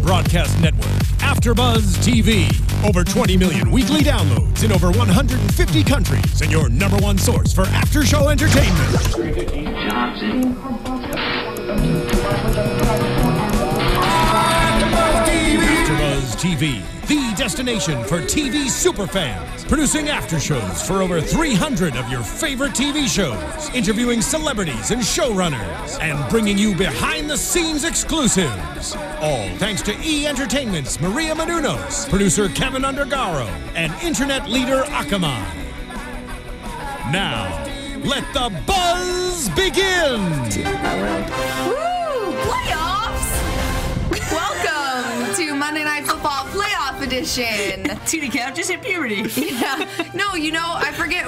broadcast network, AfterBuzz TV. Over 20 million weekly downloads in over 150 countries, and your #1 source for after-show entertainment. AfterBuzz TV, the destination for TV superfans, producing aftershows for over 300 of your favorite TV shows, interviewing celebrities and showrunners, and bringing you behind-the-scenes exclusives. All thanks to E! Entertainment's Maria Menounos, producer Kevin Undergaro, and internet leader Akamai. Now, let the buzz begin! Woo! Playoffs! Welcome to Monday Night Football Playoff Edition. Tina Cap just hit puberty. Yeah. No, you know, I forget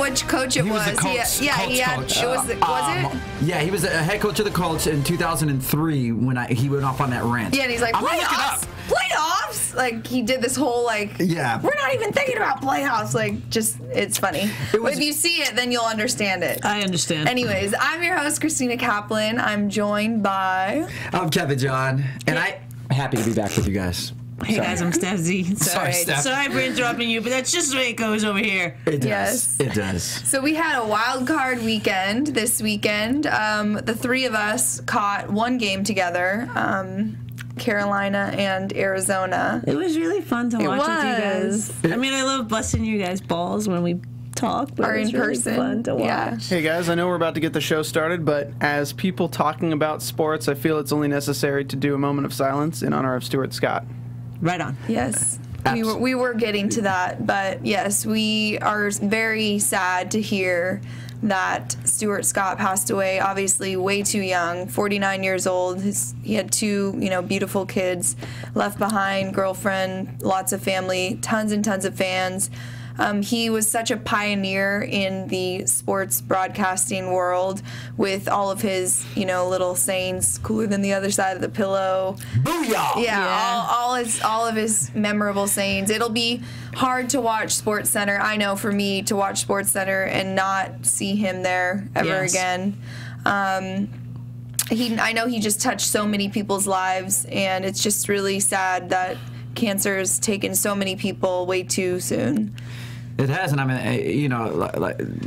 which coach it was. Coach. Yeah, was it? Yeah, he was a head coach of the Colts in 2003 when he went off on that rant. Yeah, and he's like, playoffs? Playoffs? Like, he did this whole, like, yeah, we're not even thinking about playoffs. Like, just, it's funny. If you see it, then you'll understand it. I understand. Anyways, I'm your host, Christina Kaplan. I'm joined by... I'm Kevin John, and I'm happy to be back with you guys. Hey guys, I'm Stef Z. Sorry, Steph. Sorry for interrupting you, but that's just the way it goes over here. It does. Yes. It does. So we had a wild card weekend this weekend. The three of us caught one game together, Carolina and Arizona. It was really fun to watch with you guys. I mean, I love busting you guys' balls when we talk, but Or it was in really person. fun to watch. Yeah. Hey guys, I know we're about to get the show started, but as people talking about sports, I feel it's only necessary to do a moment of silence in honor of Stuart Scott. Right on. Yes. We were getting to that, but yes, we are very sad to hear that Stuart Scott passed away, obviously way too young, 49 years old. He had two, beautiful kids left behind, girlfriend, lots of family, tons and tons of fans. He was such a pioneer in the sports broadcasting world with all of his, little sayings, cooler than the other side of the pillow. Booyah! Yeah. All of his memorable sayings. It'll be hard to watch SportsCenter. I know for me to watch SportsCenter and not see him there ever again. I know he just touched so many people's lives, and it's just really sad that cancer has taken so many people way too soon. It has, and I mean,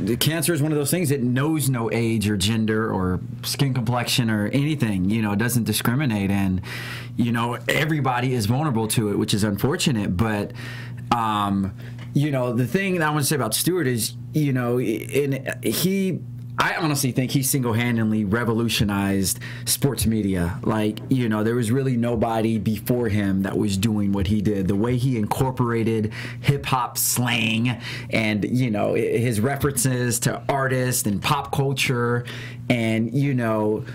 the cancer is one of those things that knows no age or gender or skin complexion or anything. It doesn't discriminate, and everybody is vulnerable to it, which is unfortunate. But the thing that I want to say about Stuart is, I honestly think he single-handedly revolutionized sports media. There was really nobody before him that was doing what he did. The way he incorporated hip-hop slang and, his references to artists and pop culture, and, one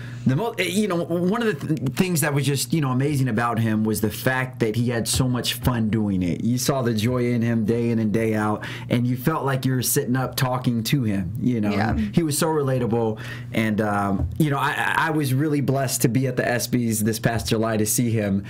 of the things that was just, amazing about him was the fact that he had so much fun doing it. You saw the joy in him day in and day out, and you felt like you were sitting up talking to him, Yeah. He was so relatable, and I was really blessed to be at the ESPYs this past July to see him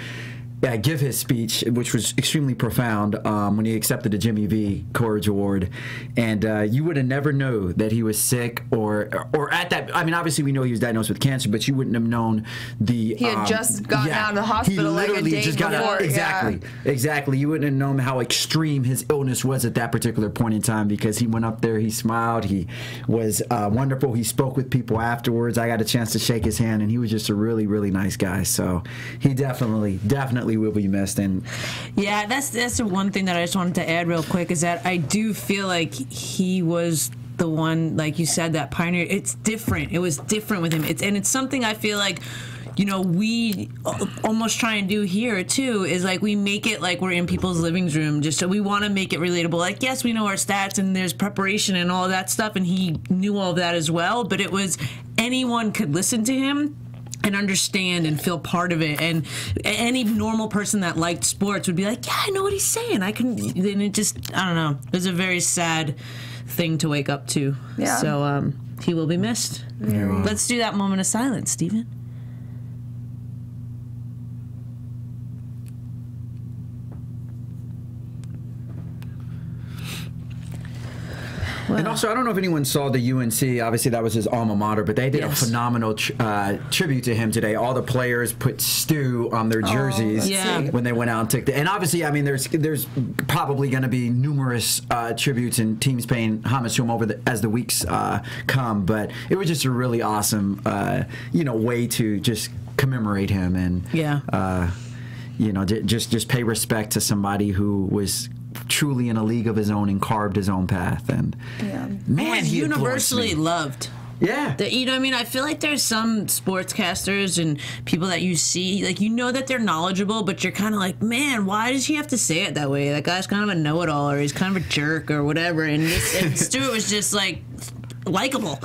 give his speech, which was extremely profound, when he accepted the Jimmy V Courage Award. And you would have never known that he was sick or at that. I mean, obviously we know he was diagnosed with cancer, but you wouldn't have known the. He had just gotten out of the hospital like a day before. Exactly. You wouldn't have known how extreme his illness was at that particular point in time, because he went up there, he smiled, he was wonderful. He spoke with people afterwards. I got a chance to shake his hand, and he was just a really, really nice guy. So he definitely will be missed. And yeah, that's the one thing that I just wanted to add real quick, is that I do feel like he was the one, like you said, that pioneer. It's different. It was different with him. It's something I feel like we almost try and do here too, is like we make it like we're in people's living room, just so we want to make it relatable. Like, yes, we know our stats and there's preparation and all that stuff, and he knew all of that as well, but it was anyone could listen to him and understand and feel part of it, and any normal person that liked sports would be like, yeah, I know what he's saying. I don't know. It was a very sad thing to wake up to. Yeah. So he will be missed. Yeah. Let's do that moment of silence, Stephen. And also, I don't know if anyone saw the UNC. Obviously, that was his alma mater, but they did a phenomenal tribute to him today. All the players put Stu on their jerseys when they went out and took the. And obviously, I mean, there's probably going to be numerous tributes and teams paying homage to him as the weeks come. But it was just a really awesome, way to just commemorate him and just pay respect to somebody who was truly in a league of his own and carved his own path. And man, he's universally loved. Yeah. You know what I mean? I feel like there's some sportscasters and people that you see, like, that they're knowledgeable, but you're kind of like, man, why does he have to say it that way? That guy's kind of a know-it-all, or he's kind of a jerk or whatever. And Stuart was just, like, likable.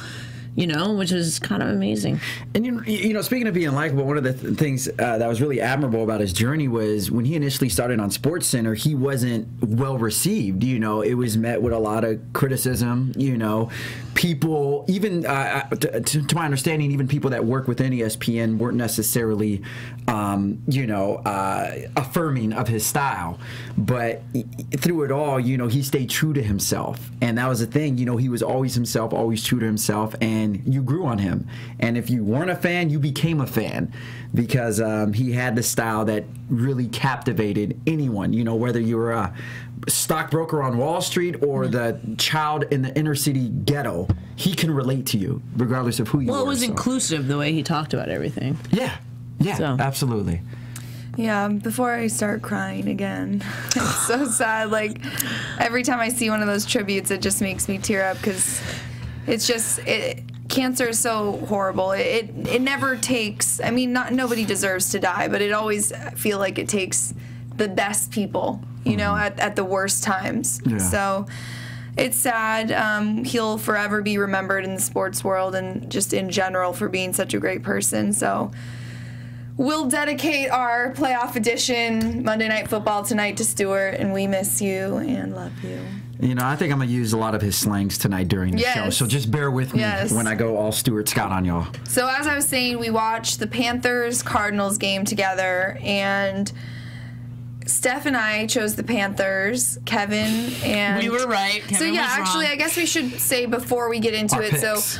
Which was kind of amazing. And, speaking of being likable, one of the things that was really admirable about his journey was when he initially started on SportsCenter, he wasn't well received. It was met with a lot of criticism. People, even to my understanding, even people that work within ESPN weren't necessarily, affirming of his style. But through it all, he stayed true to himself. And that was the thing. He was always himself, always true to himself. And you grew on him. And if you weren't a fan, you became a fan because he had the style that really captivated anyone, whether you were a stockbroker on Wall Street or the child in the inner city ghetto, he can relate to you regardless of who you are. Well, it was inclusive the way he talked about everything. Yeah, absolutely. Yeah, before I start crying again, it's so sad. Like, every time I see one of those tributes, it just makes me tear up because it's just... Cancer is so horrible. It never takes. I mean, nobody deserves to die, but it always feel like it takes the best people, at the worst times. Yeah. So it's sad. He'll forever be remembered in the sports world and just in general for being such a great person. So we'll dedicate our playoff edition Monday Night Football tonight to Stuart, and we miss you and love you. I think I'm going to use a lot of his slangs tonight during the show, so just bear with me when I go all Stuart Scott on y'all. So as I was saying, we watched the Panthers-Cardinals game together, and Steph and I chose the Panthers. Kevin and... We were right. Kevin was actually, wrong. I guess we should say before we get into our it. Picks. So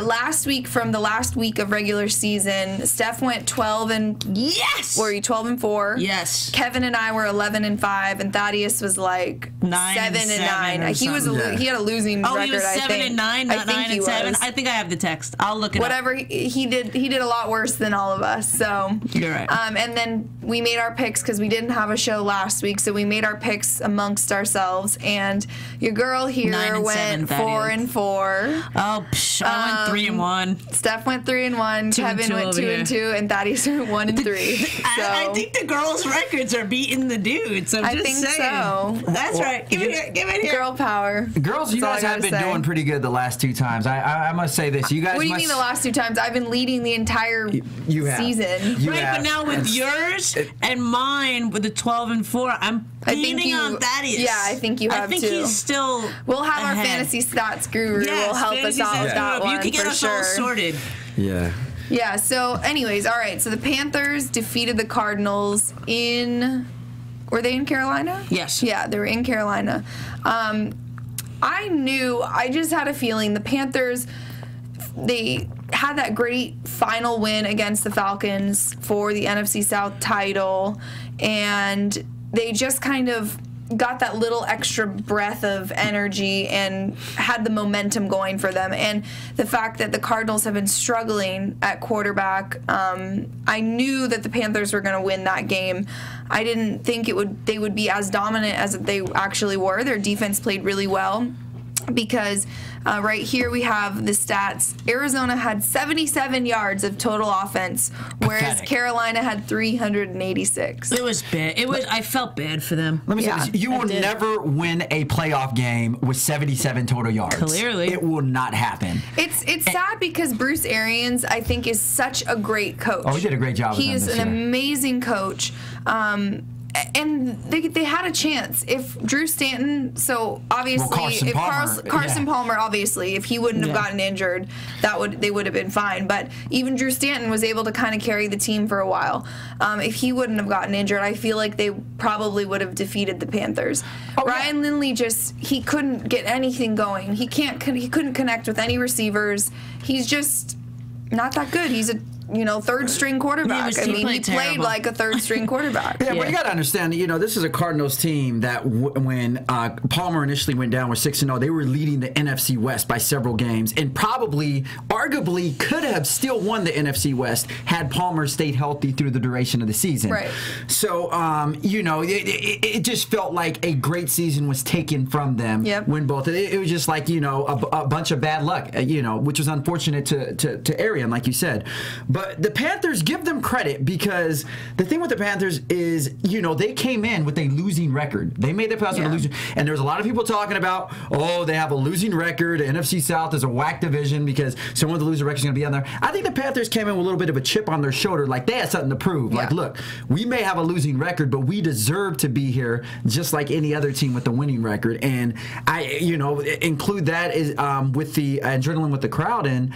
last week, from the last week of regular season, Steph went 12 and... Yes! Were you 12 and 4? Yes. Kevin and I were 11 and 5, and Thaddeus was like 7 and 9. He had a losing record, he was 7 and 9, not 9 and 7. Was. I think I have the text. I'll look it Whatever up. he did a lot worse than all of us. So you're right. And then we made our picks because we didn't have a show last week, so we made our picks amongst ourselves. And your girl here went 4 and 4. Oh, I went 3 and 1. Steph went 3 and 1. Kevin went 2 and 2, and Thaddeus went 1 and 3. So I think the girls' records are beating the dudes. I think saying. So. That's right. Give it here. Girl power. Girls, you guys have been doing pretty good the last 2 times. I must say this. You guys. What do you mean the last 2 times? I've been leading the entire season. But now with yours and mine with the 12 and 4, I'm beating on Thaddeus. Yeah, I think you have I think he's still. We'll have ahead. our fantasy stats guru will help us out with that one. You can get us all sorted. Yeah. Yeah, so anyways, all right. So the Panthers defeated the Cardinals were they in Carolina? Yes. Yeah, they were in Carolina. I just had a feeling the Panthers, they had that great final win against the Falcons for the NFC South title, and they just kind of got that little extra breath of energy and had the momentum going for them. And the fact that the Cardinals have been struggling at quarterback, I knew that the Panthers were going to win that game. I didn't think they would be as dominant as they actually were. Their defense played really well. Because right here we have the stats. Arizona had 77 yards of total offense, whereas Carolina had 386. It was bad. I felt bad for them. Let me say this. You will never win a playoff game with 77 total yards. Clearly. It will not happen. It's sad because Bruce Arians, I think, is such a great coach. Oh, he did a great job with them He is this an year. amazing coach. And they had a chance. If Drew Stanton, so obviously, Carson Palmer, obviously, if he wouldn't have gotten injured, they would have been fine. But even Drew Stanton was able to kind of carry the team for a while. If he wouldn't have gotten injured, I feel like they probably would have defeated the Panthers. Ryan Lindley he couldn't get anything going. He couldn't connect with any receivers. He's just not that good. He's a third string quarterback. He played like a third string quarterback. Yeah, but you got to understand, this is a Cardinals team that when Palmer initially went down with 6-0, they were leading the NFC West by several games, and arguably could have still won the NFC West had Palmer stayed healthy through the duration of the season. Right. So, it just felt like a great season was taken from them when both. It was just like, a bunch of bad luck, which was unfortunate to Arian, like you said. But the Panthers, give them credit, because the thing with the Panthers is, they came in with a losing record. They made the playoffs with a losing, and there's a lot of people talking about, they have a losing record. The NFC South is a whack division because someone with a losing record is going to be on there. I think the Panthers came in with a little bit of a chip on their shoulder, like they had something to prove. Like, look, we may have a losing record, but we deserve to be here just like any other team with a winning record. And I, include that is with the adrenaline with the crowd, and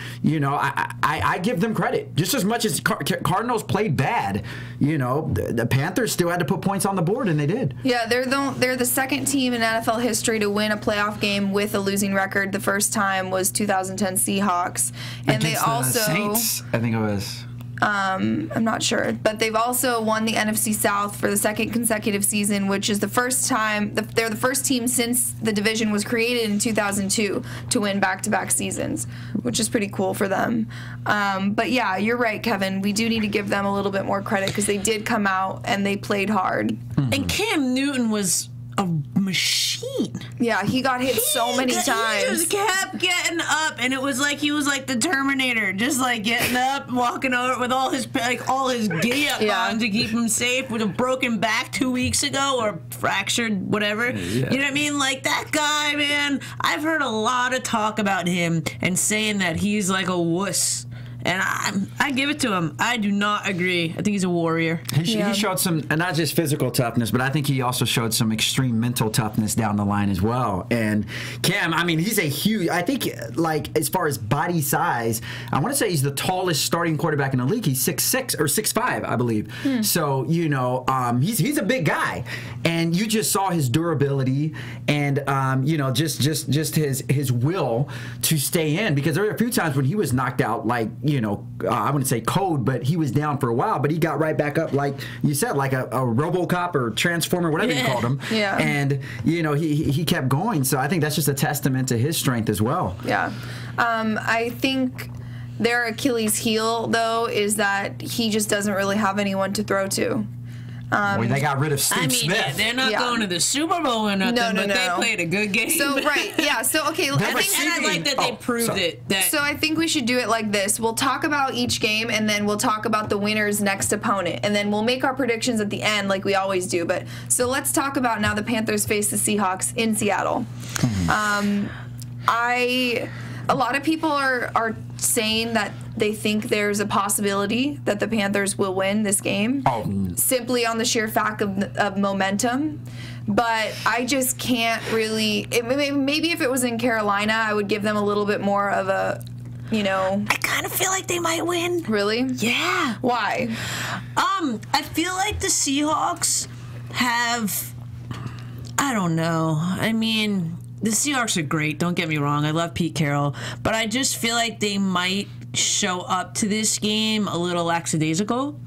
I give them credit. Just as much as Cardinals played bad, the Panthers still had to put points on the board, and they did. Yeah, they're the second team in NFL history to win a playoff game with a losing record. The first time was 2010 Seahawks, and Against they also the Saints, I think it was. I'm not sure, but they've also won the NFC South for the second consecutive season, which is the first time. They're the first team since the division was created in 2002 to win back-to-back seasons, which is pretty cool for them. But yeah, you're right, Kevin. We do need to give them a little bit more credit because they did come out and they played hard. And Cam Newton was a machine. Yeah, he got hit so many times. He just kept getting up, and it was like he was like the Terminator, just like getting up, walking over with all his giddy up on to keep him safe, with a broken back 2 weeks ago, or fractured whatever. You know what I mean? Like, that guy, man, I've heard a lot of talk about him and saying that he's like a wuss. And I give it to him. I do not agree. I think he's a warrior. He showed some, not just physical toughness, but I think he also showed some extreme mental toughness down the line as well. And Cam, he's a huge, I think, like, as far as body size, I want to say he's the tallest starting quarterback in the league. He's 6'6" or 6'5", I believe. So, he's a big guy. And you just saw his durability and, just his will to stay in, because there were a few times when he was knocked out, like, I wouldn't say cold, but he was down for a while, but he got right back up, like you said, like a RoboCop or Transformer, whatever you called him. Yeah. And, he kept going. So I think that's just a testament to his strength as well. Yeah. I think their Achilles heel, though, is that he just doesn't really have anyone to throw to. They got rid of Steve Smith. They're not going to the Super Bowl or nothing, but they played a good game. So, right, yeah. So, okay, I like that they proved it. So I think we should do it like this. We'll talk about each game, and then we'll talk about the winner's next opponent, and then we'll make our predictions at the end like we always do. But so let's talk about now the Panthers face the Seahawks in Seattle. A lot of people are saying that they think there's a possibility that the Panthers will win this game simply on the sheer fact of momentum. But I just can't really. Maybe if it was in Carolina, I would give them a little bit more of a, I kind of feel like they might win. Really? Yeah. Why? I feel like the Seahawks have, I don't know. The Seahawks are great, don't get me wrong. I love Pete Carroll. But I just feel like they might show up to this game a little lackadaisical.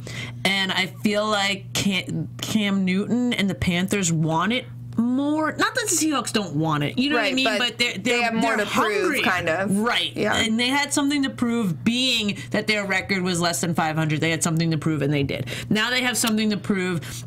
And I feel like Cam Newton and the Panthers want it more. Not that the Seahawks don't want it. You know what I mean? But they have more to prove, kind of. Right. Yeah. And they had something to prove, being that their record was less than 500. They had something to prove, and they did. Now they have something to prove,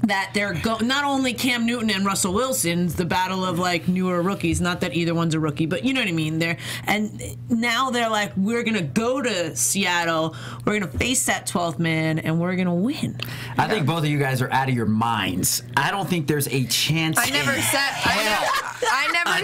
that they're not only Cam Newton and Russell Wilson's the battle of like newer rookies, not that either one's a rookie, but you know what I mean. And now they're like, we're gonna go to Seattle, we're gonna face that 12th man, and we're gonna win. I think both of you guys are out of your minds. I don't think there's a chance. I never said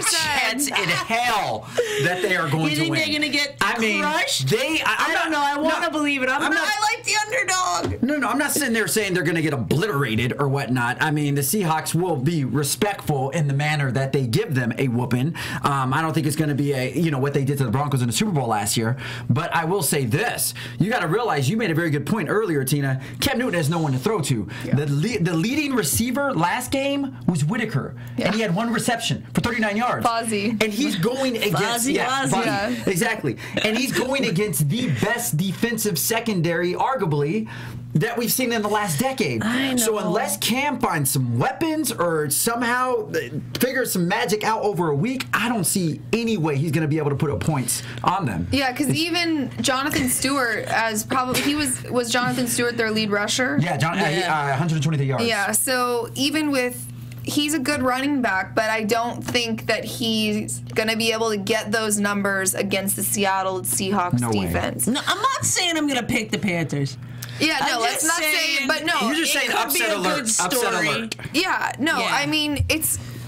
chance in hell that they are going to win. You think they're gonna get crushed? I don't know. I want to believe it. I like the underdog. No, I'm not sitting there saying they're going to get obliterated or whatnot. I mean, the Seahawks will be respectful in the manner that they give them a whooping. I don't think it's going to be what they did to the Broncos in the Super Bowl last year. But I will say this: you got to realize, you made a very good point earlier, Tina. Cam Newton has no one to throw to. Yeah. The leading receiver last game was Whitaker, and he had one reception for 39 yards. Fozzie. And he's going against Fozzie. Exactly, and he's going against the best defensive secondary, arguably, that we've seen in the last decade. I know. So unless Cam finds some weapons or somehow figures some magic out over a week, I don't see any way he's going to be able to put up points on them. Yeah, because even Jonathan Stewart, was Jonathan Stewart their lead rusher? Yeah, 123 yards. Yeah, so even with, he's a good running back, but I don't think that he's going to be able to get those numbers against the Seattle Seahawks defense. No, I'm not saying I'm going to pick the Panthers. Yeah, no, let's not say it, but no. You're just saying upset alert. Upset alert. Yeah, no, I mean,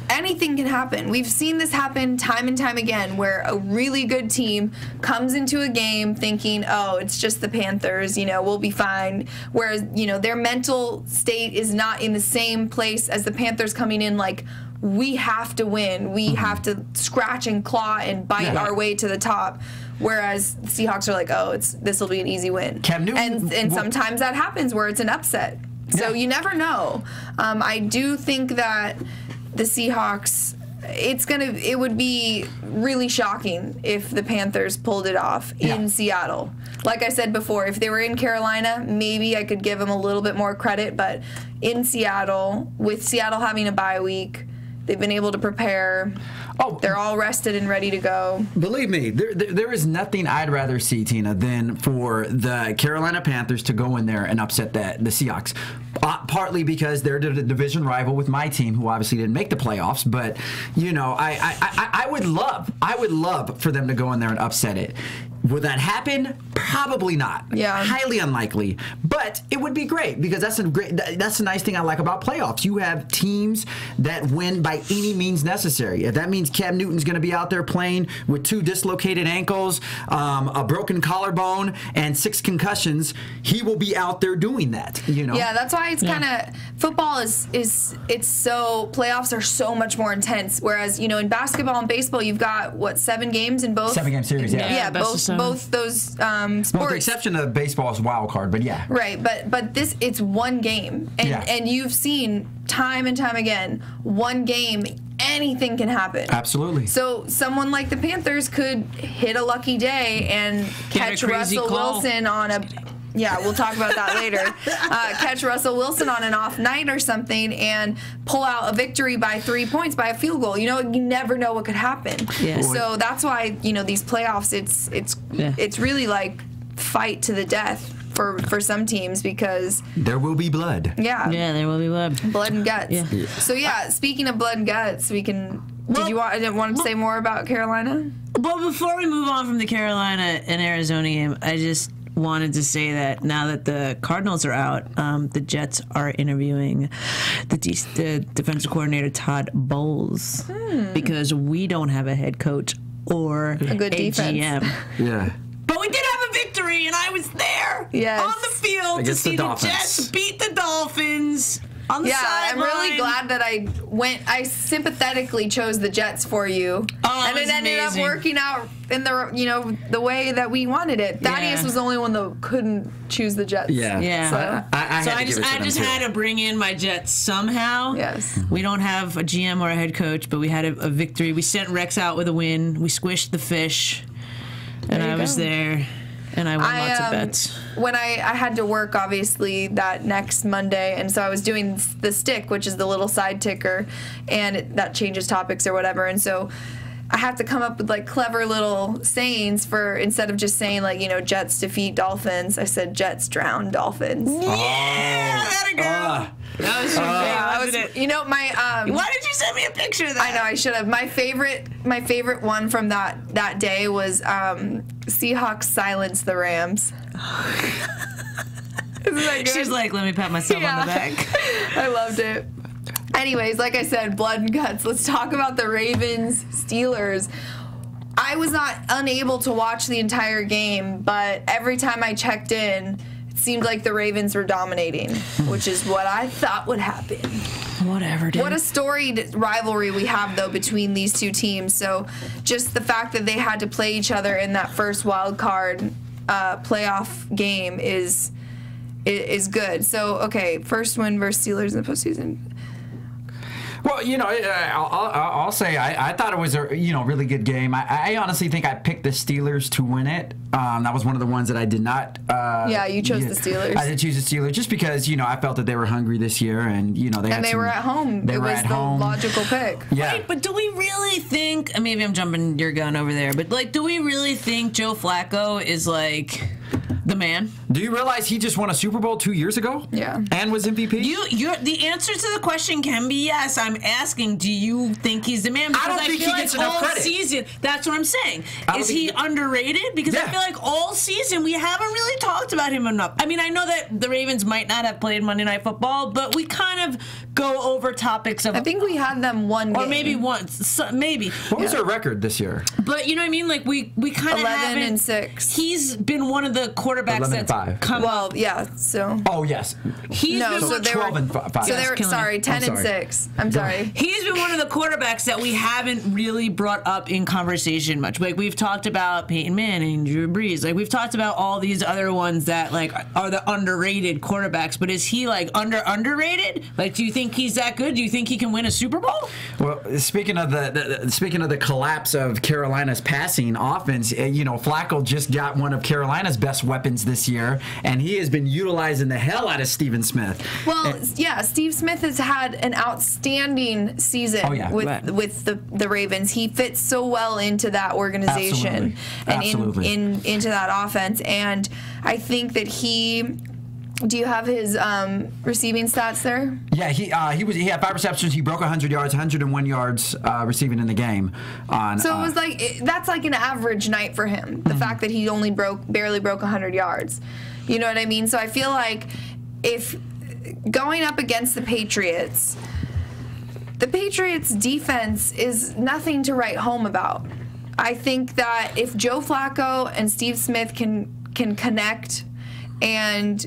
anything can happen. We've seen this happen time and time again, where a really good team comes into a game thinking, oh, it's just the Panthers, we'll be fine. Whereas, their mental state is not in the same place as the Panthers coming in like, we have to win. We have to scratch and claw and bite our way to the top. Whereas the Seahawks are like, oh, this will be an easy win. Cam Newton, and sometimes that happens where it's an upset. So you never know. I do think that the Seahawks, it would be really shocking if the Panthers pulled it off in Seattle. Like I said before, if they were in Carolina, maybe I could give them a little bit more credit, but in Seattle, with Seattle having a bye week, they've been able to prepare. They're all rested and ready to go. Believe me, there is nothing I'd rather see, Tina, than for the Carolina Panthers to go in there and upset the Seahawks. Partly because they're the division rival with my team, who obviously didn't make the playoffs. But I would love for them to go in there and upset it. Would that happen? Probably not. Yeah. Highly unlikely. But it would be great, because that's a nice thing I like about playoffs. You have teams that win by any means necessary. If that means Cam Newton's going to be out there playing with 2 dislocated ankles, a broken collarbone, and 6 concussions, he will be out there doing that. Yeah, that's why it's kind of, football is playoffs are so much more intense. Whereas in basketball and baseball, you've got 7 games in both. 7-game series. Yeah, both those sports. Well, with the exception of baseball's wild card, but yeah. Right, but it's one game, and you've seen time and time again, one game, anything can happen. Absolutely. So someone like the Panthers could hit a lucky day and catch Russell Wilson on a. Yeah, we'll talk about that later. Catch Russell Wilson on an off night or something and pull out a victory by 3 points, by a field goal. You never know what could happen. Yeah. So that's why these playoffs, it's really like fight to the death for some teams, because there will be blood. Yeah, there will be blood and guts. Yeah. So speaking of blood and guts, we can. Did you want to say more about Carolina? Well, before we move on from the Carolina and Arizona game, I just wanted to say that now that the Cardinals are out, the Jets are interviewing the defensive coordinator Todd Bowles, because we don't have a head coach or a good defense. GM. Yeah. But we did have a victory, and I was there on the field to see the Jets beat the Dolphins. On the sideline. I'm really glad that I sympathetically chose the Jets for you. And it ended up working out in the way that we wanted it. Thaddeus was the only one that couldn't choose the Jets. Yeah. So I just had to bring in my Jets somehow. Yes. We don't have a GM or a head coach, but we had a victory. We sent Rex out with a win. We squished the fish. And I was there. And I won lots of bets. When I had to work, obviously, that next Monday, and so I was doing the stick, which is the little side ticker, and that changes topics or whatever. And so I have to come up with clever little sayings for, instead of just saying Jets defeat Dolphins, I said Jets drown Dolphins. Yeah, that go. That was wasn't it? Why did you send me a picture of that? I know, I should have. My favorite one from that day was Seahawks silence the Rams. Isn't that good? She's like, let me pat myself on the back. I loved it. Anyways, like I said, blood and guts. Let's talk about the Ravens-Steelers. I was not unable to watch the entire game, but every time I checked in, it seemed like the Ravens were dominating, which is what I thought would happen. Whatever, dude. What a storied rivalry we have, though, between these two teams. So just the fact that they had to play each other in that first wild card playoff game is good. So, okay, first win versus Steelers in the postseason. Well, I'll say I thought it was a really good game. I honestly think I picked the Steelers to win it. That was one of the ones that I did not. Yeah, you chose the Steelers. I did choose the Steelers just because I felt that they were hungry this year, and they were at home. It was the logical pick. Yeah. Right, but do we really think? Maybe I'm jumping your gun over there, but do we really think Joe Flacco is the man? Do you realize he just won a Super Bowl 2 years ago? Yeah. And was MVP? The answer to the question can be yes. I'm asking, do you think he's the man? Because I don't think he gets enough credit. Season, that's what I'm saying. Is he underrated? Because I feel like all season we haven't really talked about him enough. I mean, I know that the Ravens might not have played Monday Night Football, but we kind of go over topics of. I think we had them one game. Or maybe once. Maybe. What was their record this year? But you know what I mean? We kind of 11-6. He's been one of the quarterbacks that's 11-5. come. Well, yeah. So. Oh yes. He's been so they 12-5. So they were 10-6. I'm sorry. He's been one of the quarterbacks that we haven't really brought up in conversation much. We've talked about Peyton Manning, Drew Brees. We've talked about all these other ones that are the underrated quarterbacks. But is he underrated? Do you think he's that good? Do you think he can win a Super Bowl? Well, speaking of the collapse of Carolina's passing offense, Flacco just got one of Carolina's best weapons this year, and he has been utilizing the hell out of Stephen Smith. Well, Steve Smith has had an outstanding season with the Ravens. He fits so well into that organization and into that offense, and I think that he. Do you have his receiving stats there? Yeah, he had 5 receptions. He broke 100 yards, 101 yards receiving in the game. So it was that's like an average night for him. The fact that he only barely broke 100 yards. You know what I mean? So I feel like if going up against the Patriots defense is nothing to write home about. I think that if Joe Flacco and Steve Smith can connect and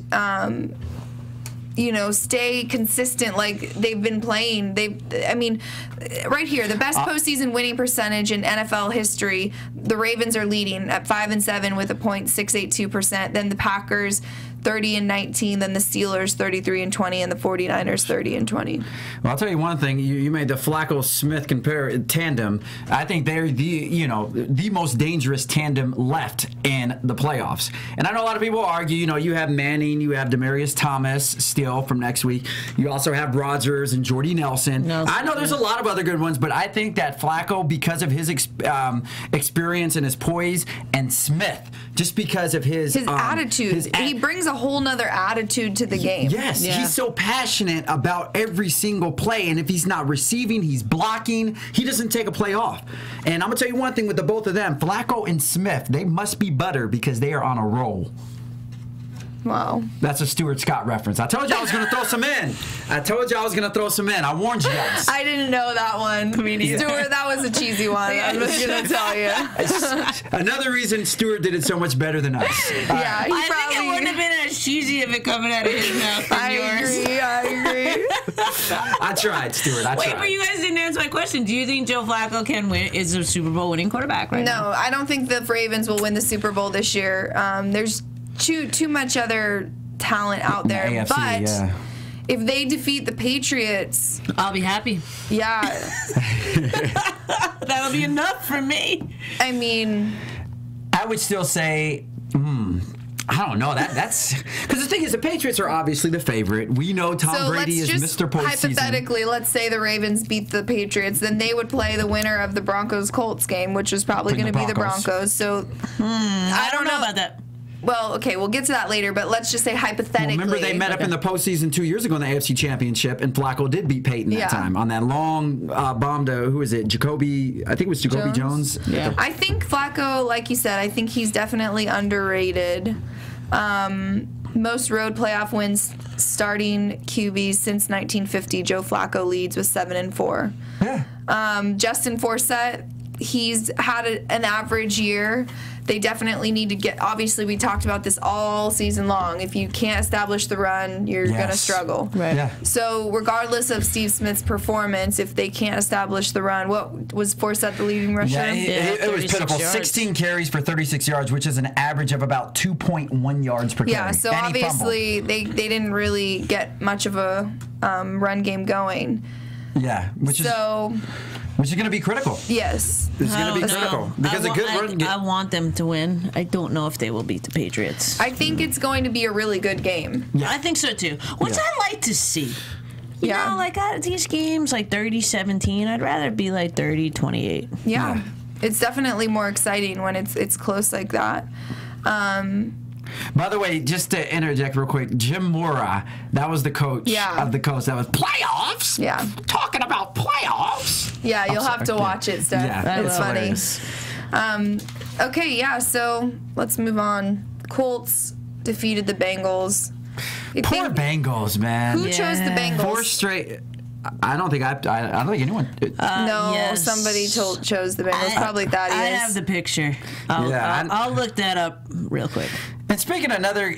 stay consistent like they've been playing. Right here, the best postseason winning percentage in NFL history. The Ravens are leading at 5-7 with a .682%. Then the Packers 30-19, then the Steelers 33-20, and the 49ers 30-20. Well, I'll tell you one thing. You made the Flacco-Smith tandem. I think they're the most dangerous tandem left in the playoffs. And I know a lot of people argue. You have Manning, you have Demaryius Thomas still from next week. You also have Rodgers and Jordy Nelson. I know there's a lot of other good ones, but I think that Flacco, because of his experience and his poise, and Smith, just because of his attitude, he brings a whole nother attitude to the game. Yes, he's so passionate about every single play, and if he's not receiving, he's blocking. He doesn't take a play off. And I'm going to tell you one thing with the both of them, Flacco and Smith, they must be butter because they are on a roll. Wow. That's a Stuart Scott reference. I told you I was going to throw some in. I warned you guys. I didn't know that one. Stuart, that was a cheesy one. I'm just going to tell you. Another reason Stuart did it so much better than us. I think it wouldn't have been as cheesy if it coming out of his mouth than yours. I agree. I tried, Stuart. I tried. Wait, but you guys didn't answer my question. Do you think Joe Flacco is a Super Bowl winning quarterback right now? No, I don't think the Ravens will win the Super Bowl this year. There's too much other talent out there. AFC, but if they defeat the Patriots, I'll be happy. Yeah. That'll be enough for me. I mean, I would still say, I don't know. That's because the thing is, the Patriots are obviously the favorite. We know Tom Brady is Mr. Postseason. Hypothetically, let's say the Ravens beat the Patriots, then they would play the winner of the Broncos-Colts game, which is probably going to be the Broncos. So I don't know about that. Well, okay, we'll get to that later, but let's just say hypothetically. Well, remember they met up in the postseason 2 years ago in the AFC Championship, and Flacco did beat Peyton that time on that long bomb to, who is it, Jacoby, I think it was Jacoby Jones. Yeah. I think Flacco, like you said, I think he's definitely underrated. Most road playoff wins starting QBs since 1950. Joe Flacco leads with 7-4. Yeah. Justin Forsett, he's had an average year. they definitely need to get. Obviously, we talked about this all season long. If you can't establish the run, you're gonna struggle. Right. Yeah. So regardless of Steve Smith's performance, if they can't establish the run, what was Forsett the leading rusher? Yeah, it was 36 pitiful. yards. 16 carries for 36 yards, which is an average of about 2.1 yards per carry. Yeah, so And he obviously they didn't really get much of a run game going. fumbled. Yeah, which is going to be critical. Yes. It's going to be I don't critical know. because a good run game. I want them to win. I don't know if they will beat the Patriots. I think it's going to be a really good game. I think so too. Which I like to see. You Yeah. know, like these games, like 30-17, I'd rather be like 30-28. Yeah. It's definitely more exciting when it's close like that. By the way, just to interject real quick, Jim Mora, that was the coach of the Coast. That was playoffs. Yeah. Talking about playoffs. Yeah, you'll have to watch it, Steph. Yeah, It's funny. hilarious. Okay, yeah, so let's move on. Colts defeated the Bengals. Poor Bengals, man. Who chose the Bengals? 4 straight. I don't think anyone. No, yes. somebody chose the Bengals. Probably Thaddeus. I have the picture. I'll look that up real quick. And speaking of other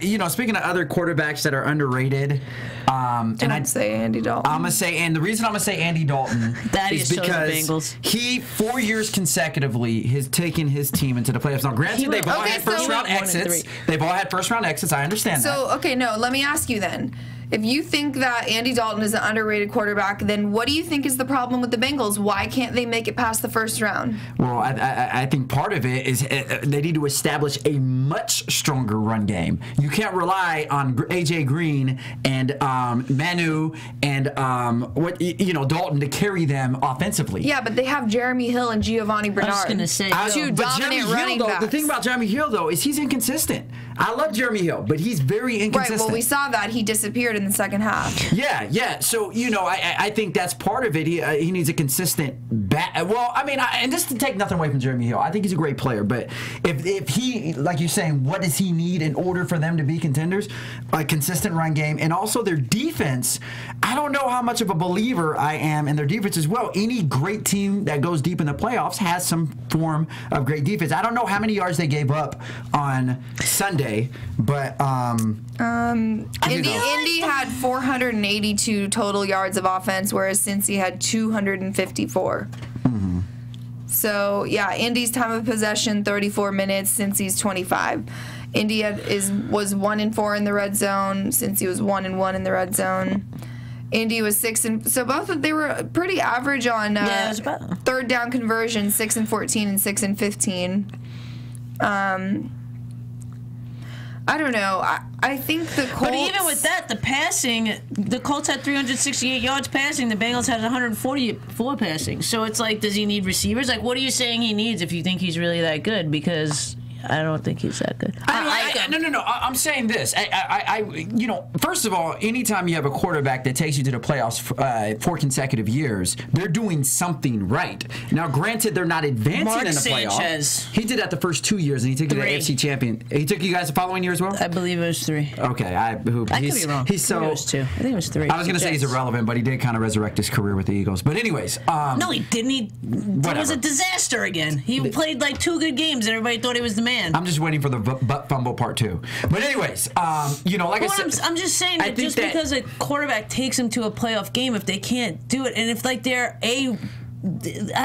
quarterbacks that are underrated, Don't say Andy Dalton. I'm gonna say, and the reason I'm gonna say Andy Dalton Thaddeus is chose the because Bengals. he 4 years consecutively has taken his team into the playoffs. Now, granted, they've all Okay, had so- first round 1 and exits. 3. They've all had first round exits. I understand that. So, okay, no, let me ask you then. If you think that Andy Dalton is an underrated quarterback, then what do you think is the problem with the Bengals? Why can't they make it past the first round? Well, I think part of it is they need to establish a much stronger run game. You can't rely on A.J. Green and Manu and Dalton to carry them offensively. Yeah, but they have Jeremy Hill and Giovanni Bernard. I was going to say, Two But Jeremy dominant Hill, running though, backs. the thing about Jeremy Hill, though, is he's inconsistent. I love Jeremy Hill, but he's very Right, inconsistent. well, we saw that. He disappeared in the second half. Yeah. So, I think that's part of it. He needs a consistent Well, I mean, and just to take nothing away from Jeremy Hill, I think he's a great player. But if he, like you're saying, what does he need in order for them to be contenders? A consistent run game. And also their defense. I don't know how much of a believer I am in their defense as well. Any great team that goes deep in the playoffs has some form of great defense. I don't know how many yards they gave up on Sunday, but Indy had 482 total yards of offense, whereas Cincy had 254. So, yeah, Indy's time of possession, 34 minutes, Cincy's 25. Indy was 1-4 in the red zone, Cincy was 1-1 in the red zone. Indy was 6 and so they were pretty average on third down conversion, 6 and 14 and 6 and 15. I don't know. I think the Colts. But even with that, the Colts had 368 yards passing. The Bengals had 144 passing. So it's like, does he need receivers? Like, what are you saying he needs if you think he's really that good? Because I don't think he's that good. No. I'm saying this. First of all, anytime you have a quarterback that takes you to the playoffs 4 consecutive years, they're doing something right. Now, granted, they're not advancing Mark in the Sanchez. playoffs. He did that the first 2 years, and he took you to the 3. AFC champion. He took you guys the following year as well. I believe it was 3. Okay, I could be wrong. He's so. Maybe it was 2. I think it was 3. I was going to say he's irrelevant, but he did kind of resurrect his career with the Eagles. But anyways, no, he didn't. It was a disaster again. He played like 2 good games, and everybody thought he was the man. I'm just waiting for the butt fumble part 2. But anyways, like I said, I'm just saying that just because a quarterback takes him to a playoff game, if they can't do it, and if like I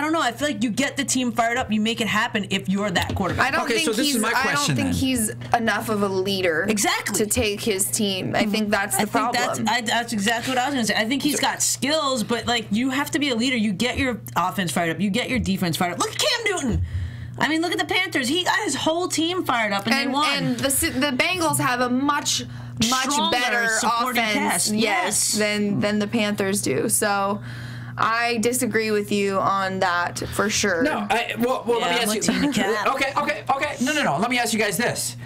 don't know, I feel like you get the team fired up, you make it happen if you're that quarterback. I don't think he's enough of a leader to take his team. I think that's the problem. That's exactly what I was going to say. I think he's got skills, but like you have to be a leader. You get your offense fired up. You get your defense fired up. Look at Cam Newton. I mean, look at the Panthers. He got his whole team fired up, and they won. And the Bengals have a much better offense, than the Panthers do. So I disagree with you on that for sure. No, let me ask you. Okay. No. Let me ask you guys this.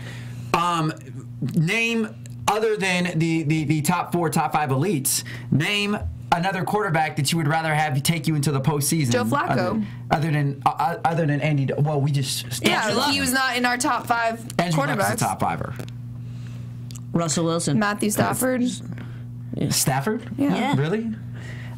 Name, other than the top 4, top 5 elites, name another quarterback that you would rather have take you into the postseason. Joe Flacco. Other than Andy. Well, we just. He was not in our top 5 Andrew quarterbacks. Luck's the top 5er. Russell Wilson. Matthew Stafford. Stafford? Yeah. Really?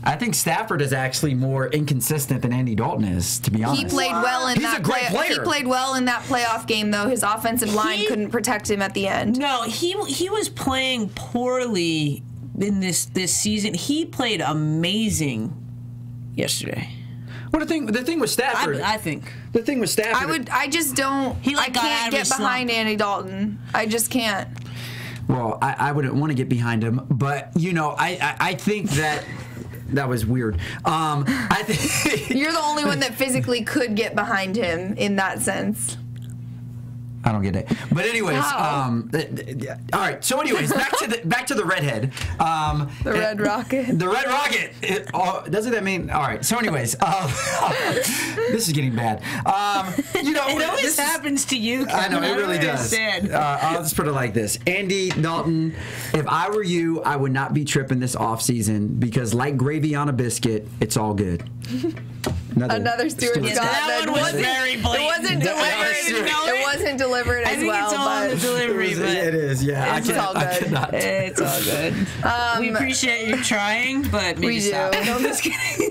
I think Stafford is actually more inconsistent than Andy Dalton is, to be honest. He played well in He's that a great player. He played well in that playoff game, though. His offensive line couldn't protect him at the end. No, he was playing poorly in this season. He played amazing yesterday. Well, the thing with Stafford, I think the thing with Stafford, I just don't. I can't get behind Andy Dalton. I just can't. Well, I wouldn't want to get behind him, but I think that was weird. I think You're the only one that physically could get behind him in that sense. I don't get it. But anyways, How? all right. So anyways, back to the redhead. The Red Rocket. The Red Rocket. Doesn't that mean? All right. So anyways, this is getting bad. it always happens to you. I know, it really does. I'll just put it like this. Andy Dalton, if I were you, I would not be tripping this offseason because like gravy on a biscuit, it's all good. Another Stuart Scott. That one was very blatant. It wasn't delivered as well. I think it's all in the delivery, but it is, yeah. It's all good. It's all good. We appreciate you trying, but maybe we do. stop. No, I'm just kidding.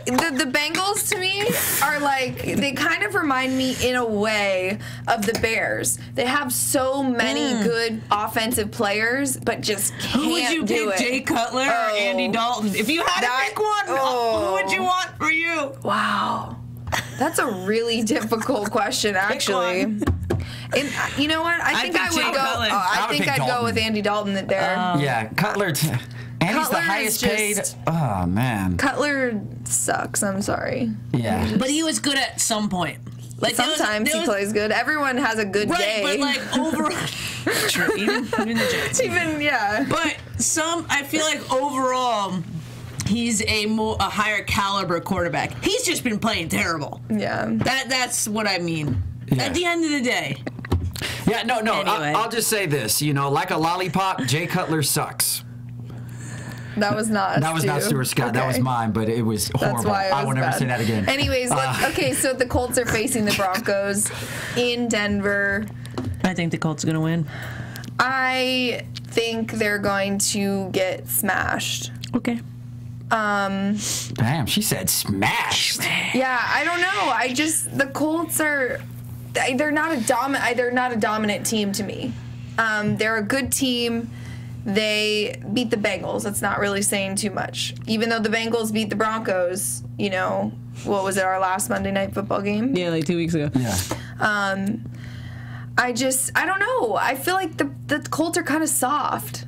The Bengals to me are like, they kind of remind me in a way of the Bears. They have so many good offensive players, but just can't Who would you do pick, it. Jay Cutler or Andy Dalton? If you had to pick one, who would you want for you? Wow. That's a really difficult question, actually. You know what? I think I would go. I think I'd go with Andy Dalton there. Yeah, Cutler. Andy's Cutler the highest is paid. Oh man. Cutler sucks. I'm sorry. Yeah. But he was good at some point. Like sometimes he plays good. Everyone has a good day. Right, but like overall, true, even the Jets. Yeah. But I feel like overall, he's a higher caliber quarterback. He's just been playing terrible. Yeah. That's what I mean. Yeah. At the end of the day. Yeah, no. Anyway. I'll just say this. Like a lollipop, Jay Cutler sucks. That was not. That was not Stuart Scott. Okay. That was mine, but it was horrible. That's why I will never say that again. Anyways, okay. So the Colts are facing the Broncos in Denver. I think the Colts are going to win. I think they're going to get smashed. Okay. Damn, she said smashed. Yeah, I don't know. The Colts they're not a dominant team to me. They're a good team. They beat the Bengals. That's not really saying too much. Even though the Bengals beat the Broncos, what was it, our last Monday Night Football game? Yeah, like 2 weeks ago. Yeah. I don't know. I feel like the Colts are kind of soft.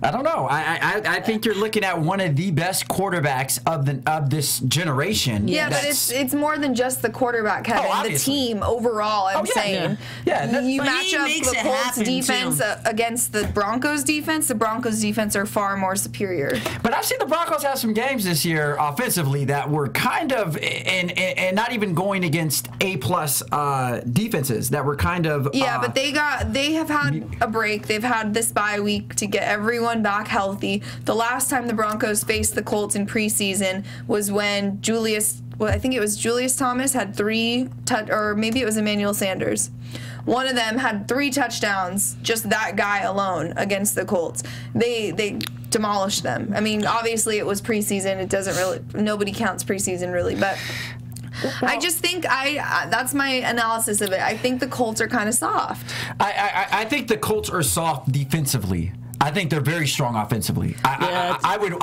I don't know. I think you're looking at one of the best quarterbacks of this generation. Yeah, but it's more than just the quarterback, Kevin. The team overall, I'm saying. Yeah. You match up the Colts defense against the Broncos defense. The Broncos defense are far more superior. But I've seen the Broncos have some games this year offensively that were kind of and not even going against A-plus defenses that were kind of but they have had a break. They've had this bye week to get everyone back healthy. The last time the Broncos faced the Colts in preseason was when I think it was Julius Thomas had or maybe it was Emmanuel Sanders. One of them had 3 touchdowns, just that guy alone against the Colts. They demolished them. I mean, obviously it was preseason. It doesn't really, nobody counts preseason really, but I just think that's my analysis of it. I think the Colts are kind of soft. I think the Colts are soft defensively. I think they're very strong offensively. I would.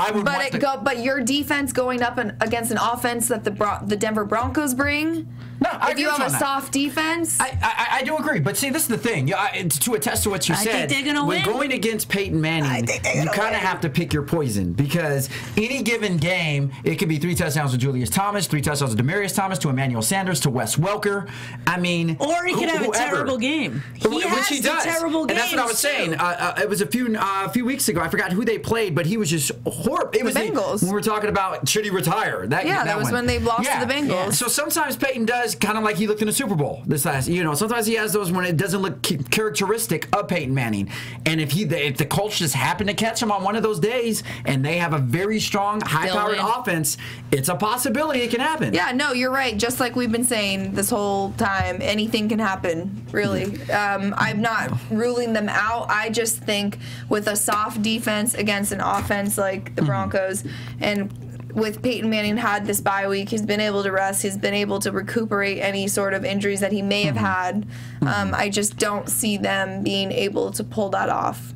But your defense going up against an offense that the Denver Broncos bring. No, if you have a soft defense, I do agree. But see, this is the thing. To attest to what you said, I think they're gonna win. When going against Peyton Manning, you kind of have to pick your poison because any given game, it could be 3 touchdowns to Julius Thomas, 3 touchdowns to Demaryius Thomas, to Emmanuel Sanders, to Wes Welker. I mean, or he could have a terrible game. Which he does. Terrible games, and that's what I was saying. It was a few weeks ago. I forgot who they played, but he was just horrible. It was the Bengals. When we were talking about should he retire? That was when they lost to the Bengals. Yeah. So sometimes Peyton does kind of like he looked in the Super Bowl this last. Sometimes he has those when it doesn't look characteristic of Peyton Manning. And if the Colts just happen to catch him on one of those days, and they have a very strong, high-powered offense, it's a possibility it can happen. Yeah, no, you're right. Just like we've been saying this whole time, anything can happen. Really, I'm not ruling them out. I just think with a soft defense against an offense like the Broncos, and with Peyton Manning had this bye week, he's been able to rest, he's been able to recuperate any sort of injuries that he may have had. I just don't see them being able to pull that off.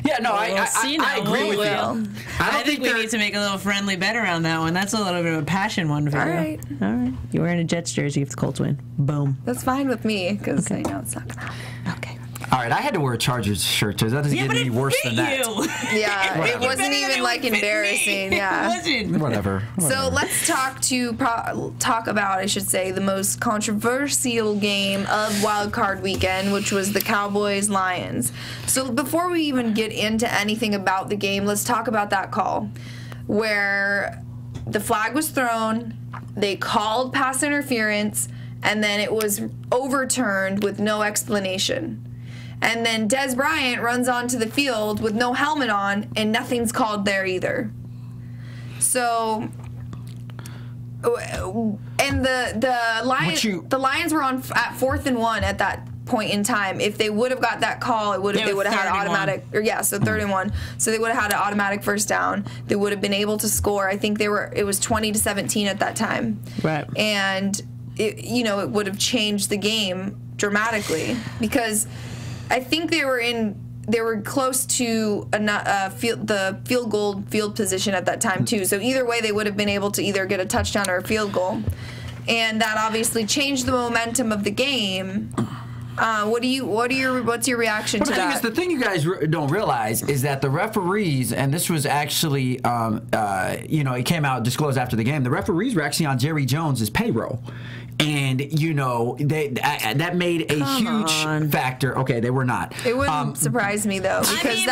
Yeah, no, We'll see now. I agree with you. I think we need to make a little friendly bet around that one. That's a little bit of a passion one for All you. right. All right. You're wearing a Jets jersey if the Colts win. Boom. That's fine with me, because I know it's not going to happen. Okay. All right, I had to wear a Chargers shirt, so that doesn't get any worse than that. Yeah, it wasn't even like embarrassing. Yeah. It wasn't. Whatever. So let's talk about, I should say, the most controversial game of Wild Card Weekend, which was the Cowboys-Lions. So before we even get into anything about the game, let's talk about that call where the flag was thrown, they called pass interference, and then it was overturned with no explanation. And then Des Bryant runs onto the field with no helmet on, and nothing's called there either. So, and the Lions were on at 4th and 1 at that point in time. If they would have got that call, they would have had automatic. So 3rd and 1. So they would have had an automatic first down. They would have been able to score. I think it was 20-17 at that time. Right. And it would have changed the game dramatically, because I think they were close to the field goal field position at that time too. So either way, they would have been able to either get a touchdown or a field goal, and that obviously changed the momentum of the game. What's your reaction to that? The thing you guys don't realize is that the referees, and this was actually, it came out disclosed after the game. The referees were actually on Jerry Jones's payroll. And, that made a huge factor. Okay, they were not. It wouldn't surprise me, though, because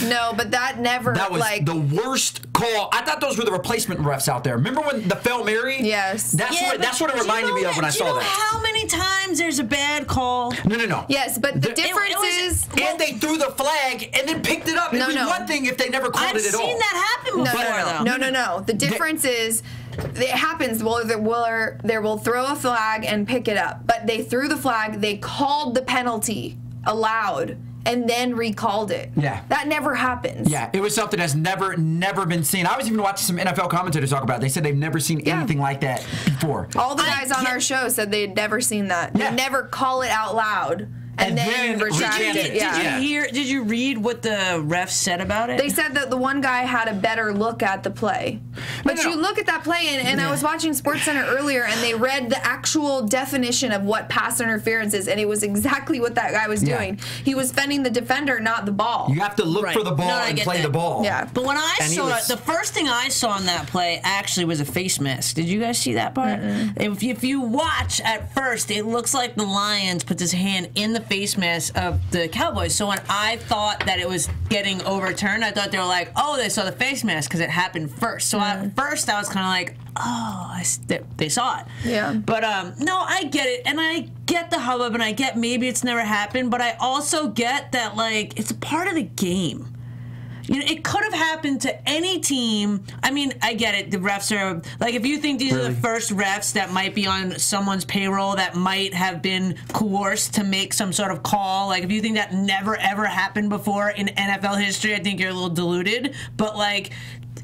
no, but that never, that was the worst call. I thought those were the replacement refs out there. Remember when the Fel Mary? Yes. That's what it reminded me of when I saw that. How many times there's a bad call? No. Yes, but the difference is... And they threw the flag and then picked it up. It was one thing if they never called it at all. I've seen that happen before, though. No. The difference is... It happens. Well, they will throw a flag and pick it up, but they threw the flag. They called the penalty allowed and then recalled it. Yeah, that never happens. Yeah, it was something that's never been seen. I was even watching some NFL commentators talk about it. They said they've never seen anything like that before. All the guys on our show said they had never seen that. They never call it out loud. And then retract it. Did you read what the refs said about it? They said that the one guy had a better look at the play. But you look at that play, and I was watching SportsCenter earlier, and they read the actual definition of what pass interference is, and it was exactly what that guy was doing. He was fending the defender, not the ball. You have to look for the ball and play the ball. Yeah. But when I saw it, the first thing I saw in that play actually was a face mask. Did you guys see that part? If you watch at first, it looks like the Lions put his hand in the face mask of the Cowboys. So when I thought that it was getting overturned, I thought they were like, oh, they saw the face mask because it happened first. So at first I was kind of like, oh, they saw it. Yeah. But no, I get it, and I get the hubbub, and I get maybe it's never happened, but I also get that, like, it's a part of the game. It could have happened to any team. I mean, I get it. The refs are, like, if you think these are the first refs that might be on someone's payroll that might have been coerced to make some sort of call, like, if you think that never, ever happened before in NFL history, I think you're a little deluded. But, like,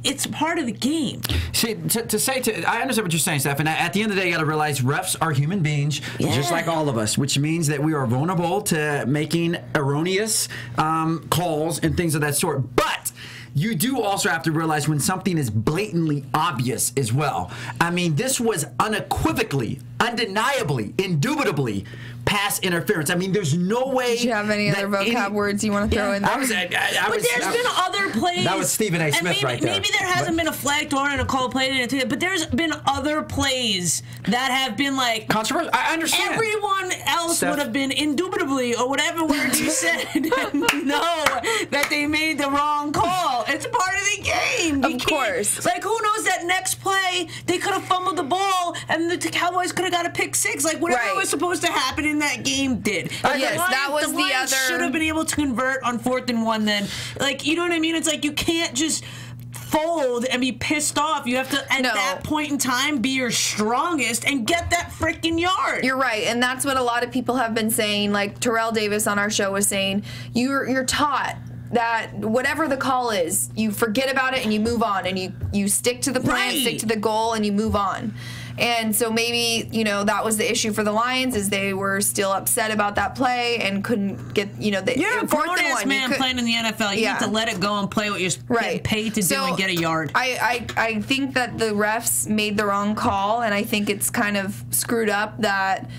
it's part of the game. See, I understand what you're saying, Steph, and at the end of the day, you got to realize refs are human beings, just like all of us, which means that we are vulnerable to making erroneous calls and things of that sort. But you do also have to realize when something is blatantly obvious as well. I mean, this was unequivocally, undeniably, indubitably pass interference. I mean, there's no way. Do you have any other vocab words you want to throw in there? But there's been other plays. That was Stephen A. Smith right there. Maybe there hasn't been a flag thrown and a call played, but there's been other plays that have been like controversial. I understand. Everyone else would have been indubitably, or whatever word you said, know that they made the wrong call. It's part of the game. Of course. Like, who knows that next play they could have fumbled the ball and the Cowboys could have got a pick six. Like, whatever was supposed to happen in that game did. Yes, that was the other. Should have been able to convert on 4th and 1 then. Like, you know what I mean? It's like you can't just fold and be pissed off. You have to, at that point in time, be your strongest and get that freaking yard. You're right, and that's what a lot of people have been saying. Like Terrell Davis on our show was saying, you're taught that whatever the call is, you forget about it and you move on, and you stick to the plan, stick to the goal, and you move on. And so maybe, that was the issue for the Lions, is they were still upset about that play and couldn't get, You're a grown-ass man playing in the NFL. You need to let it go and play what you're getting paid to do and get a yard. I think that the refs made the wrong call, and I think it's kind of screwed up that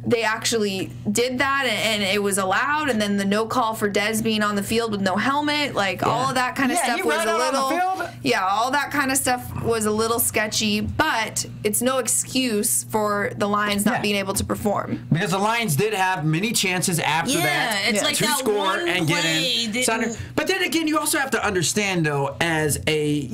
they actually did that and it was allowed, and then the no call for Dez being on the field with no helmet, all of that kind of stuff was a little all that kind of stuff was a little sketchy, but it's no excuse for the Lions not being able to perform, because the Lions did have many chances after that like to that score and get in. But then again, you also have to understand, though, as a